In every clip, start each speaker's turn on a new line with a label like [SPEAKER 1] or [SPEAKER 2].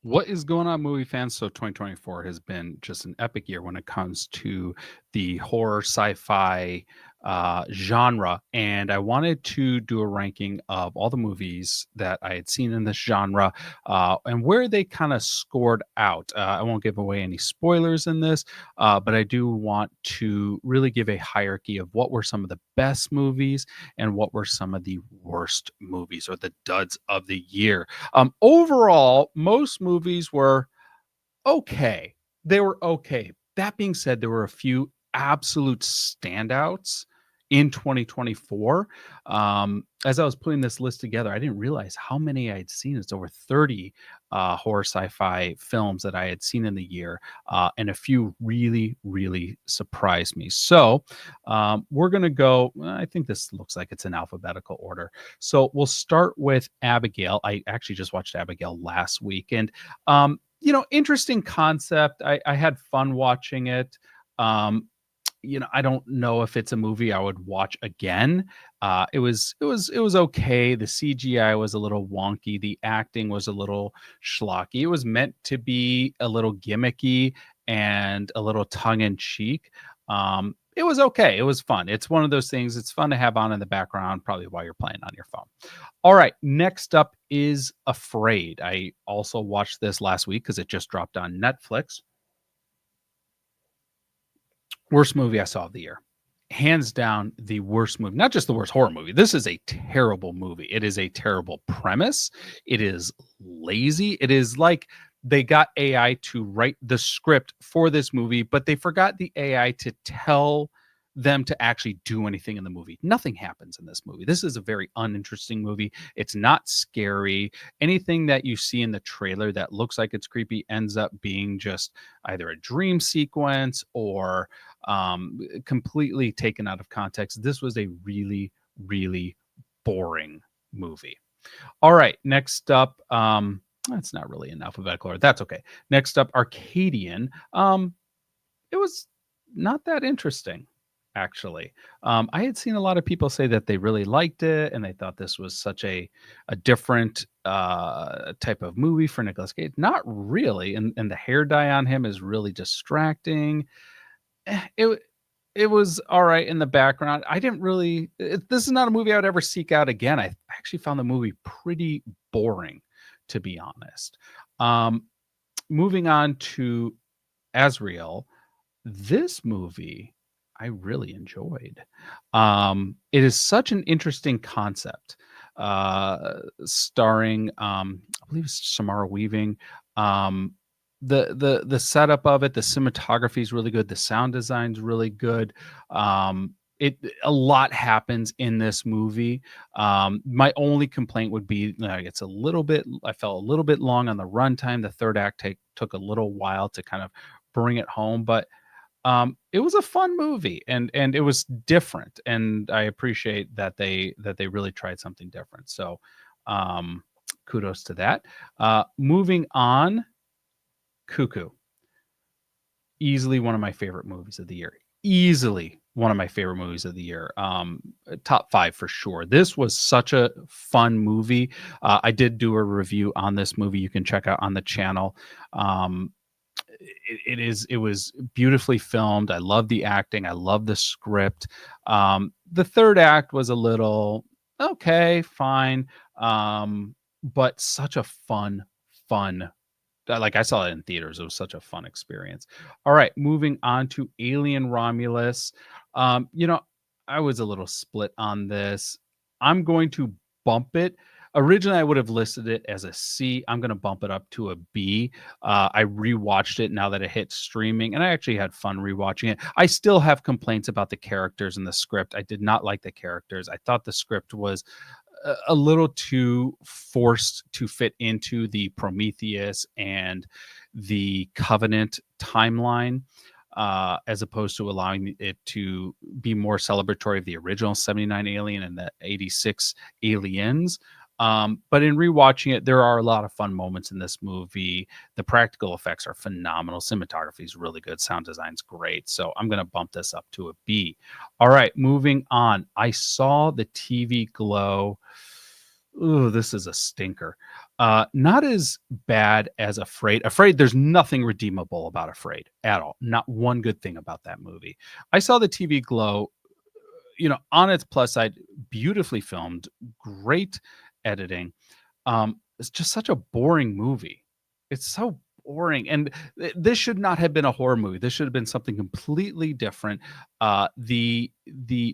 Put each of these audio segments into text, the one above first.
[SPEAKER 1] What is going on, movie fans? So 2024 has been just an epic year when it comes to the horror sci-fi genre, and I wanted to do a ranking of all the movies that I had seen in this genre and where they kind of scored out. I won't give away any spoilers in this, but I do want to really give a hierarchy of what were some of the best movies and what were some of the worst movies or the duds of the year. Overall, most movies were okay. They were okay. That being said, there were a few absolute standouts in 2024. As I was putting this list together, I didn't realize how many I had seen. It's over 30 horror sci-fi films that I had seen in the year, and a few really, really surprised me. So we're going to go, I think this looks like it's in alphabetical order. So we'll start with Abigail. I actually just watched Abigail last week, and interesting concept. I had fun watching it. Um, I don't know if it's a movie I would watch again. It was okay. The CGI was a little wonky. The acting was a little schlocky. It was meant to be a little gimmicky and a little tongue in cheek. It was okay. It was fun. It's one of those things. It's fun to have on in the background, probably while you're playing on your phone. All right, next up is Afraid. I also watched this last week because it just dropped on Netflix. Worst movie I saw of the year. Hands down, the worst movie. Not just the worst horror movie. This is a terrible movie. It is a terrible premise. It is lazy. It is like they got AI to write the script for this movie, but they forgot the AI to tell them to actually do anything in the movie. Nothing happens in this movie. This is a very uninteresting movie. It's not scary. Anything that you see in the trailer that looks like it's creepy ends up being just either a dream sequence or completely taken out of context. This was a really, really boring movie. All right, next up, that's not really in alphabetical order. That's okay. Next up, Arcadian. It was not that interesting, actually. I had seen a lot of people say that they really liked it and they thought this was such a different type of movie for Nicolas Cage. Not really, and the hair dye on him is really distracting. It was all right in the background. I didn't really this is not a movie I would ever seek out again. I actually found the movie pretty boring, to be honest. Um, Moving on to Azrael, this movie I really enjoyed. It is such an interesting concept, starring, I believe it's Samara Weaving. Um, the setup of it, the cinematography is really good. The sound design's really good. It A lot happens in this movie. My only complaint would be it's a little bit. I felt a little bit long on the runtime. The third act took a little while to kind of bring it home, but it was a fun movie and it was different, and I appreciate that they really tried something different. So kudos to that. Moving on, Cuckoo, easily one of my favorite movies of the year. Easily one of my favorite movies of the year. Top five for sure. This was such a fun movie. I did do a review on this movie. You can check out on the channel. It was beautifully filmed. I love the acting. I love the script. The third act was a little okay, fine, but such a fun. Like I saw it in theaters. It was such a fun experience. All right, moving on to Alien Romulus. Um, you know, I was a little split on this. I'm going to bump it. Originally, I would have listed it as a C. I'm going to bump it up to a B. I rewatched it now that it hit streaming, and I actually had fun rewatching it. I still have complaints about the characters and the script. I did not like the characters. I thought the script was a little too forced to fit into the Prometheus and the Covenant timeline, as opposed to allowing it to be more celebratory of the original 79 Alien and the 86 Aliens. But in rewatching it, there are a lot of fun moments in this movie. The practical effects are phenomenal. Cinematography is really good. Sound design's great. So I'm going to bump this up to a B. All right, moving on. I saw the TV Glow. Ooh, this is a stinker. Not as bad as Afraid. Afraid, there's nothing redeemable about Afraid at all. Not one good thing about that movie. I saw the TV Glow, on its plus side, beautifully filmed, great editing. It's just such a boring movie. It's so boring, and this should not have been a horror movie. This should have been something completely different. The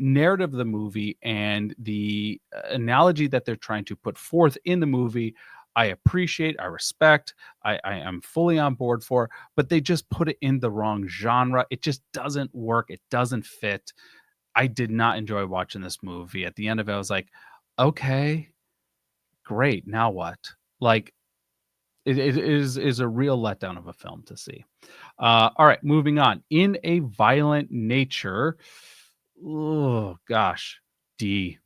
[SPEAKER 1] narrative of the movie and the analogy that they're trying to put forth in the movie, I appreciate, I respect, I am fully on board for, but they just put it in the wrong genre. It just doesn't work. It doesn't fit. I did not enjoy watching this movie. At the end of it, I was like, okay, great. Now what? Like, it is a real letdown of a film to see. All right, moving on. In a Violent Nature. Oh gosh, D.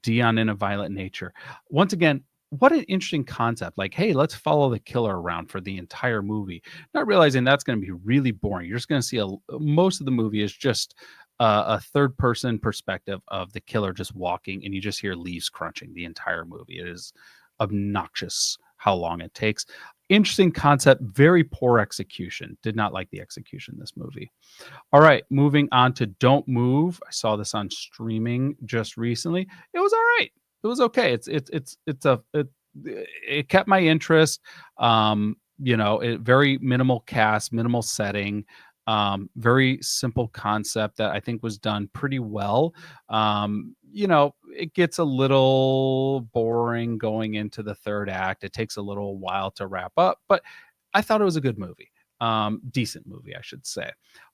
[SPEAKER 1] D on In a Violent Nature. Once again, what an interesting concept. Like, hey, let's follow the killer around for the entire movie. Not realizing that's going to be really boring. You're just going to see most of the movie is just a third person perspective of the killer just walking, and you just hear leaves crunching the entire movie. It is obnoxious how long it takes. Interesting concept, very poor execution. Did not like the execution in this movie. All right, moving on to Don't Move. I saw this on streaming just recently. It was all right. It was okay. It kept my interest. Very minimal cast, minimal setting, very simple concept that I think was done pretty well. It gets a little boring going into the third act. It takes a little while to wrap up, but I thought it was a good movie. Decent movie, I should say.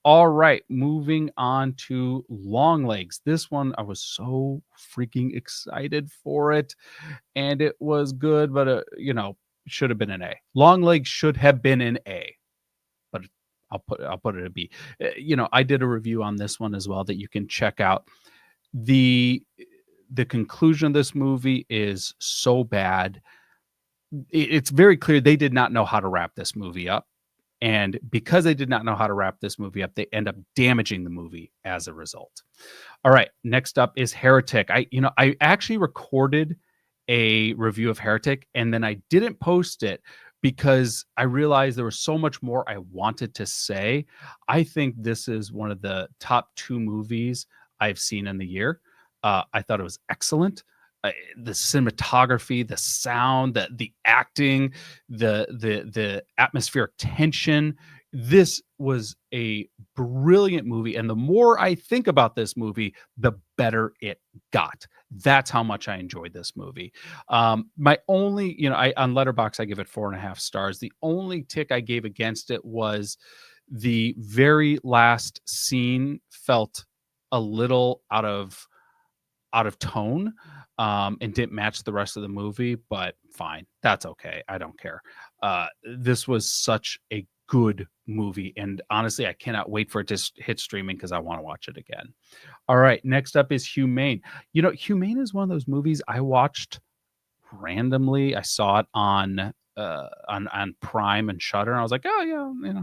[SPEAKER 1] All right, moving on to Longlegs. This one, I was so freaking excited for it, and it was good, but should have been an A. Longlegs should have been an A, but I'll put it a B. I did a review on this one as well that you can check out. The conclusion of this movie is so bad. It's very clear they did not know how to wrap this movie up. And because they did not know how to wrap this movie up, they end up damaging the movie as a result. All right, next up is Heretic. I actually recorded a review of Heretic, and then I didn't post it because I realized there was so much more I wanted to say. I think this is one of the top 2 movies I've seen in the year. I thought it was excellent. The cinematography, the sound, the acting, the atmospheric tension. This was a brilliant movie, and the more I think about this movie, the better it got. That's how much I enjoyed this movie. My only, on Letterboxd I give it 4.5 stars. The only tick I gave against it was the very last scene felt a little out of tone, and didn't match the rest of the movie, but fine. That's okay. I don't care. This was such a good movie, and honestly, I cannot wait for it to hit streaming because I want to watch it again. All right, next up is Humane. Humane is one of those movies I watched randomly. I saw it on Prime and Shudder, and I was like, oh yeah,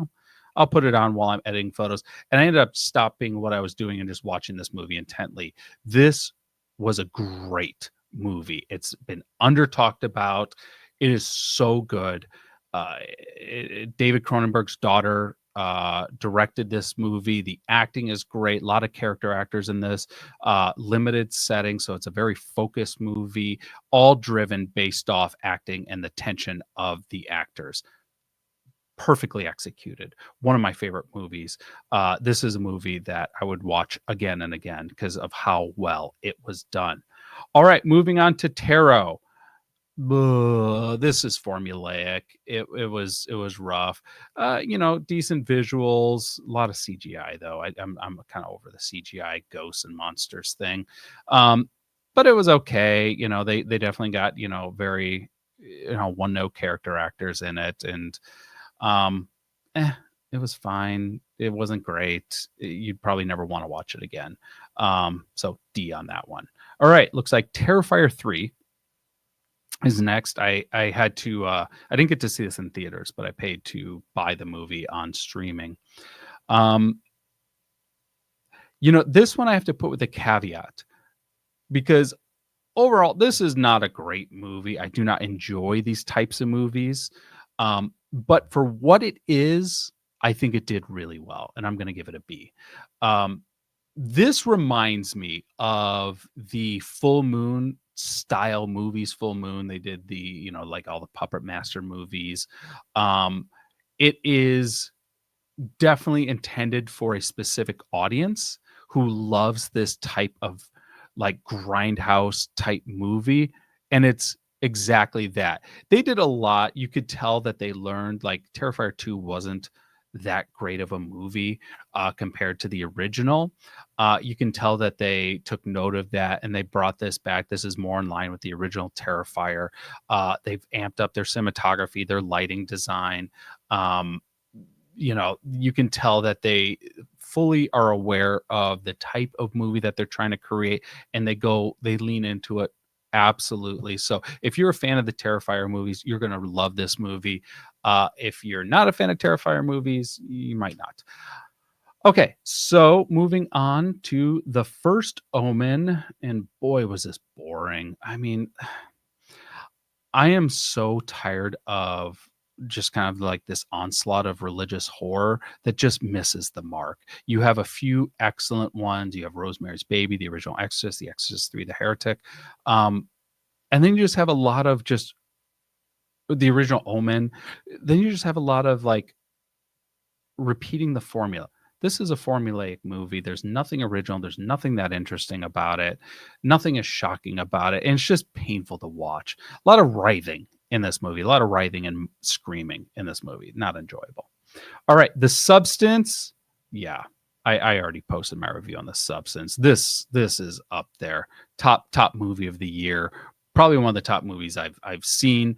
[SPEAKER 1] I'll put it on while I'm editing photos. And I ended up stopping what I was doing and just watching this movie intently. This was a great movie. It's been under talked about. It is so good. David Cronenberg's daughter directed this movie. The acting is great. A lot of character actors in this. Limited setting, so it's a very focused movie, all driven based off acting and the tension of the actors. Perfectly executed. One of my favorite movies. This is a movie that I would watch again and again because of how well it was done. All right, moving on to Tarot. This is formulaic. It was rough. Decent visuals. A lot of CGI though. I'm kind of over the CGI ghosts and monsters thing. But it was okay. They definitely got very one note character actors in it, and it was fine. It wasn't great. You'd probably never want to watch it again. So D on that one. All right, looks like Terrifier 3 is next. I had to I didn't get to see this in theaters, but I paid to buy the movie on streaming. This one I have to put with a caveat because overall, this is not a great movie. I do not enjoy these types of movies. But for what it is, I think it did really well, and I'm going to give it a B. Um, this reminds me of the Full Moon style movies. Full Moon, they did the, like all the Puppet Master movies. Um, it is definitely intended for a specific audience who loves this type of like grindhouse type movie, and it's exactly that. They did a lot. You could tell that they learned, like Terrifier 2 wasn't that great of a movie compared to the original. You can tell that they took note of that and they brought this back. This is more in line with the original Terrifier. They've amped up their cinematography, their lighting design. Um, you can tell that they fully are aware of the type of movie that they're trying to create, and they lean into it absolutely. So if you're a fan of the Terrifier movies, you're going to love this movie. If you're not a fan of Terrifier movies, you might not. Okay, so moving on to The First Omen, and boy, was this boring. I mean, I am so tired of just kind of like this onslaught of religious horror that just misses the mark. You have a few excellent ones. You have Rosemary's Baby, the original Exorcist, The Exorcist 3, The Heretic. And then you just have a lot of just the original Omen. Then you just have a lot of like repeating the formula. This is a formulaic movie. There's nothing original. There's nothing that interesting about it. Nothing is shocking about it. And it's just painful to watch. A lot of writhing in this movie, a lot of writhing and screaming in this movie. Not enjoyable. All right. The Substance. Yeah. I already posted my review on The Substance. This is up there. Top movie of the year. Probably one of the top movies I've seen.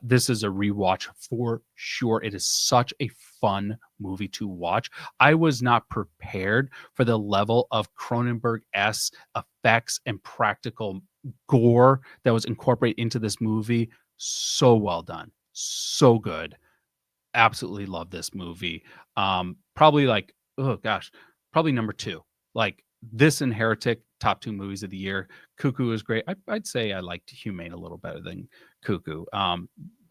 [SPEAKER 1] This is a rewatch for sure. It is such a fun movie to watch. I was not prepared for the level of Cronenberg-esque effects and practical gore that was incorporated into this movie. So well done. So good. Absolutely love this movie. Probably like, oh gosh, probably number two. Like this and Heretic, top two movies of the year. Cuckoo is great. I'd say I liked Humane a little better than Cuckoo.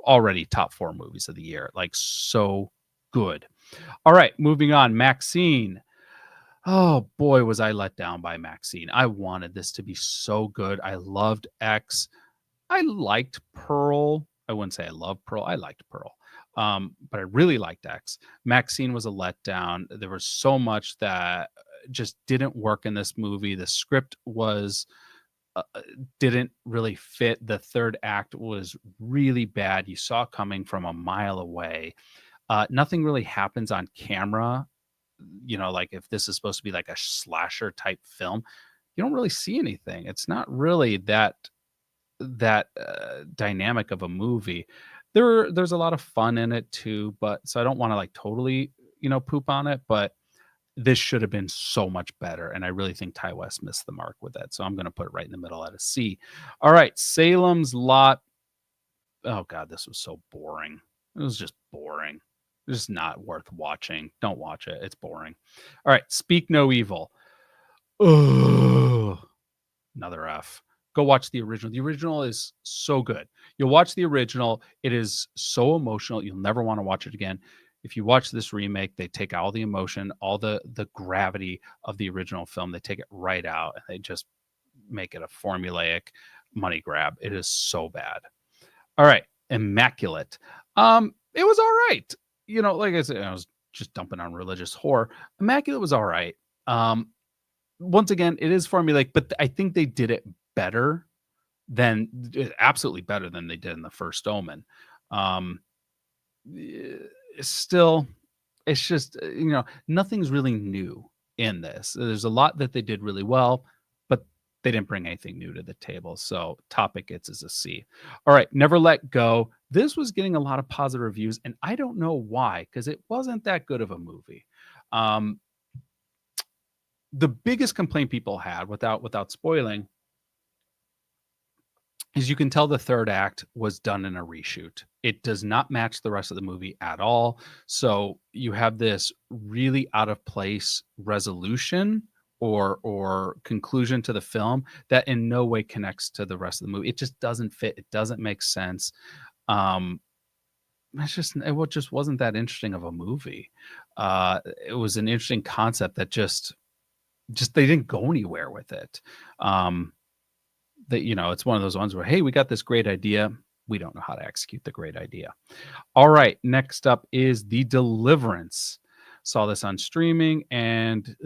[SPEAKER 1] Already top four movies of the year. Like so good. All right, moving on. Maxine. Oh boy, was I let down by Maxine. I wanted this to be so good. I loved X. I liked Pearl. I wouldn't say I loved Pearl. I liked Pearl. But I really liked X. Maxine was a letdown. There was so much that just didn't work in this movie. The script was didn't really fit. The third act was really bad. You saw it coming from a mile away. Nothing really happens on camera. Like if this is supposed to be like a slasher type film, you don't really see anything. It's not really that dynamic of a movie. There's a lot of fun in it too, but so I don't want to like totally, poop on it, but this should have been so much better. And I really think Ty West missed the mark with that. So I'm going to put it right in the middle at a C. All right. Salem's Lot. Oh God, this was so boring. It was just boring. It's just not worth watching. Don't watch it. It's boring. All right. Speak No Evil. Ugh. Another F. Go watch the original. The original is so good. You'll watch the original. It is so emotional. You'll never want to watch it again. If you watch this remake, they take all the emotion, all the gravity of the original film. They take it right out and they just make it a formulaic money grab. It is so bad. All right. Immaculate. It was all right. Like I said, I was just dumping on religious horror. Immaculate was all right. Once again, it is formulaic, but I think they did it better absolutely better than they did in The First Omen. Still, it's just, nothing's really new in this. There's a lot that they did really well, but they didn't bring anything new to the table. So topic gets is a C. All right. Never Let Go. This was getting a lot of positive reviews, and I don't know why, because it wasn't that good of a movie. The biggest complaint people had, without spoiling, is you can tell the third act was done in a reshoot. It does not match the rest of the movie at all. So you have this really out of place resolution or conclusion to the film that in no way connects to the rest of the movie. It just doesn't fit. It doesn't make sense. Um, just wasn't that interesting of a movie. It was an interesting concept that just they didn't go anywhere with it. Um, that it's one of those ones where, hey, we got this great idea. We don't know how to execute the great idea. All right, next up is The Deliverance. Saw this on streaming and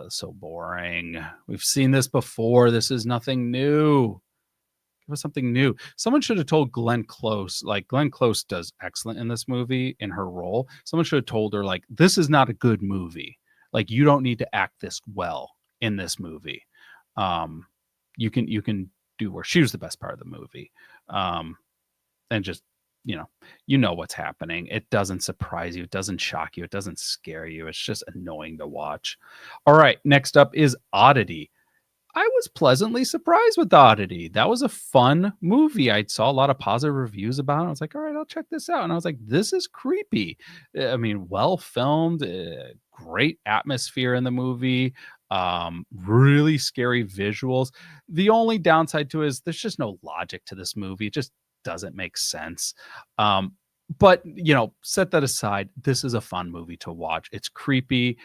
[SPEAKER 1] so boring. We've seen this before. This is nothing new. Give us something new. Someone should have told Glenn Close, like Glenn Close does excellent in this movie in her role. Someone should have told her, like, this is not a good movie. Like, you don't need to act this well in this movie. Um, you can do worse. She was the best part of the movie. And just you know what's happening. It doesn't surprise you, it doesn't shock you, it doesn't scare you. It's just annoying to watch. All right, next up is Oddity. I was pleasantly surprised with Oddity. That was a fun movie. I saw a lot of positive reviews about it. I was like, all right, I'll check this out. And I was like, this is creepy. I mean, well filmed, great atmosphere in the movie, really scary visuals. The only downside to it is there's just no logic to this movie. It just doesn't make sense. But set that aside. This is a fun movie to watch. It's creepy,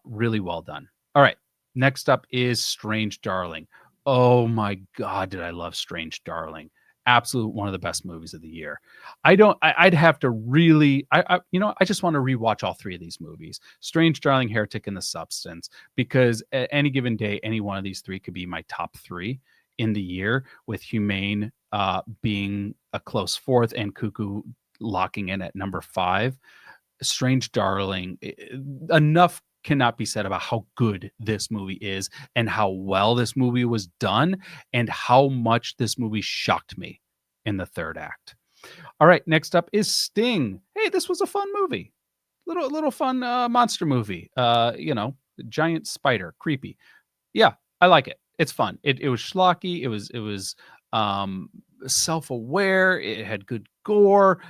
[SPEAKER 1] really well done. All right. Next up is Strange Darling. Oh my God, did I love Strange Darling. Absolute one of the best movies of the year. I'd have to really, I just want to rewatch all three of these movies. Strange Darling, Heretic, and The Substance, because at any given day, any one of these three could be my top three in the year, with Humane being a close fourth and Cuckoo locking in at number 5. Strange Darling, enough cannot be said about how good this movie is and how well this movie was done and how much this movie shocked me in the third act. All right, next up is Sting. Hey, this was a fun movie. Little fun monster movie. Giant spider, creepy. Yeah, I like it. It's fun. It was schlocky. It was self-aware. It had good gore.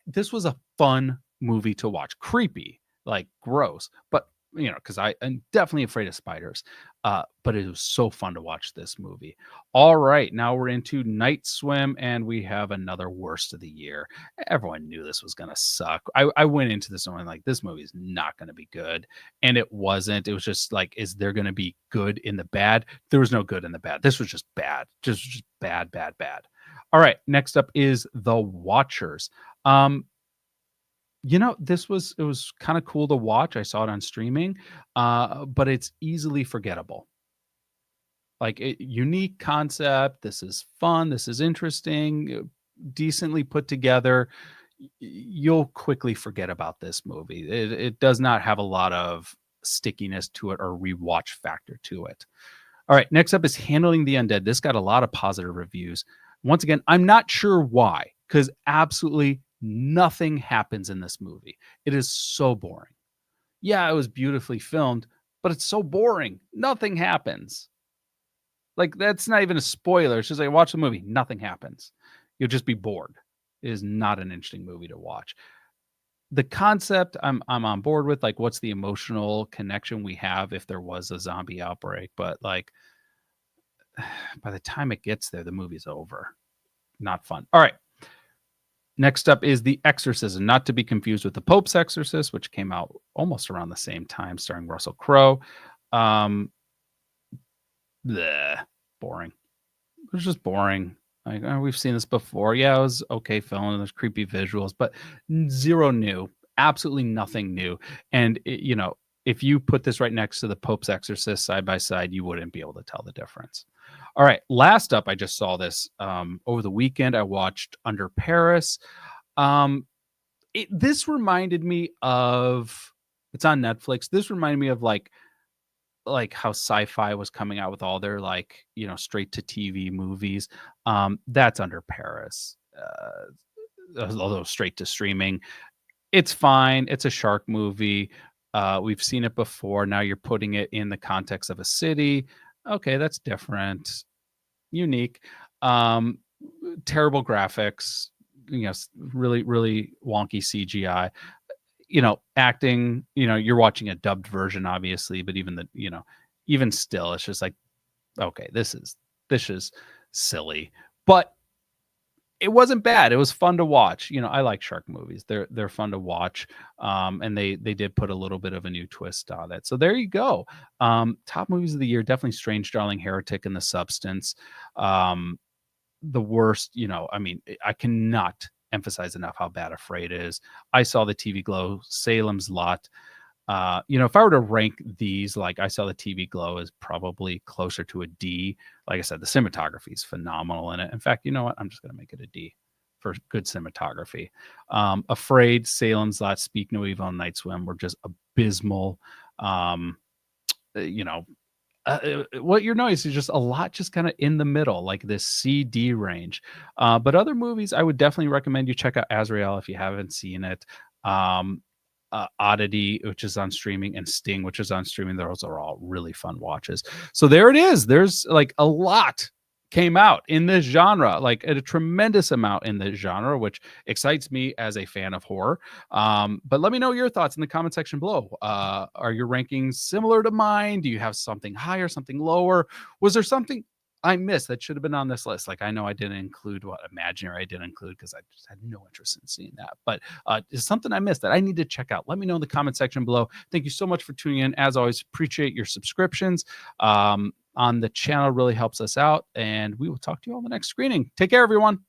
[SPEAKER 1] This was a fun movie to watch. Creepy, like gross, but because I'm definitely afraid of spiders. But it was so fun to watch this movie. All right, now we're into Night Swim, and we have another worst of the year. Everyone knew this was gonna suck. I went into this one like, this movie is not gonna be good, and it wasn't. It was just like, is there gonna be good in the bad? There was no good in the bad. This was just bad, just bad, bad, bad. All right, next up is The Watchers. It was kind of cool to watch. I saw it on streaming, but it's easily forgettable. Like, unique concept. This is fun. This is interesting. Decently put together. You'll quickly forget about this movie. It does not have a lot of stickiness to it or rewatch factor to it. All right, next up is Handling the Undead. This got a lot of positive reviews. Once again, I'm not sure why, because absolutely nothing happens in this movie. It is so boring. Yeah, it was beautifully filmed, but it's so boring. Nothing happens. Like, that's not even a spoiler. It's just like, watch the movie, nothing happens. You'll just be bored. It is not an interesting movie to watch. The concept I'm on board with, like, what's the emotional connection we have if there was a zombie outbreak, but like, by the time it gets there, the movie's over. Not fun. All right. Next up is The Exorcism, not to be confused with The Pope's Exorcist, which came out almost around the same time, starring Russell Crowe. Boring. It was just boring. Like, we've seen this before. Yeah, it was okay film and there's creepy visuals, but zero new. Absolutely nothing new. And if you put this right next to The Pope's Exorcist side by side, you wouldn't be able to tell the difference. All right, last up, I just saw this over the weekend. I watched Under Paris. This reminded me of, it's on Netflix. This reminded me of like how Sci-Fi was coming out with all their straight to TV movies. That's Under Paris. Although straight to streaming, it's fine. It's a shark movie. We've seen it before. Now you're putting it in the context of a city. Okay, that's different, unique. Terrible graphics, really, really wonky CGI. Acting, you're watching a dubbed version, obviously, but even even still, it's just like, okay, this is silly. But it wasn't bad. It was fun to watch. You know, I like shark movies. They're fun to watch. And they did put a little bit of a new twist on it. So there you go. Top movies of the year, definitely Strange Darling, Heretic, and The Substance. The worst, you know, I mean, I cannot emphasize enough how bad Afraid is. I Saw the TV Glow, Salem's Lot. You know, if I were to rank these, like I Saw the TV Glow is probably closer to a D. Like I said, the cinematography is phenomenal in it. In fact, you know what? I'm just going to make it a D for good cinematography. Afraid, Salem's Lot, Speak No Evil, and Night Swim were just abysmal. Um, you know, what you're noticing is just a lot just kind of in the middle, like this CD range. But other movies, I would definitely recommend you check out Azrael if you haven't seen it. Um, Oddity, which is on streaming, and Sting, which is on streaming. Those are all really fun watches. So there it is. There's like a lot came out in this genre, like a tremendous amount in this genre, which excites me as a fan of horror. But let me know your thoughts in the comment section below. Are your rankings similar to mine? Do you have something higher, something lower? Was there something I missed that should have been on this list? Like, I know I didn't include what Imaginary I didn't include because I just had no interest in seeing that. But is something I missed that I need to check out? Let me know in the comment section below. Thank you so much for tuning in. As always, appreciate your subscriptions on the channel, really helps us out. And we will talk to you on the next screening. Take care, everyone.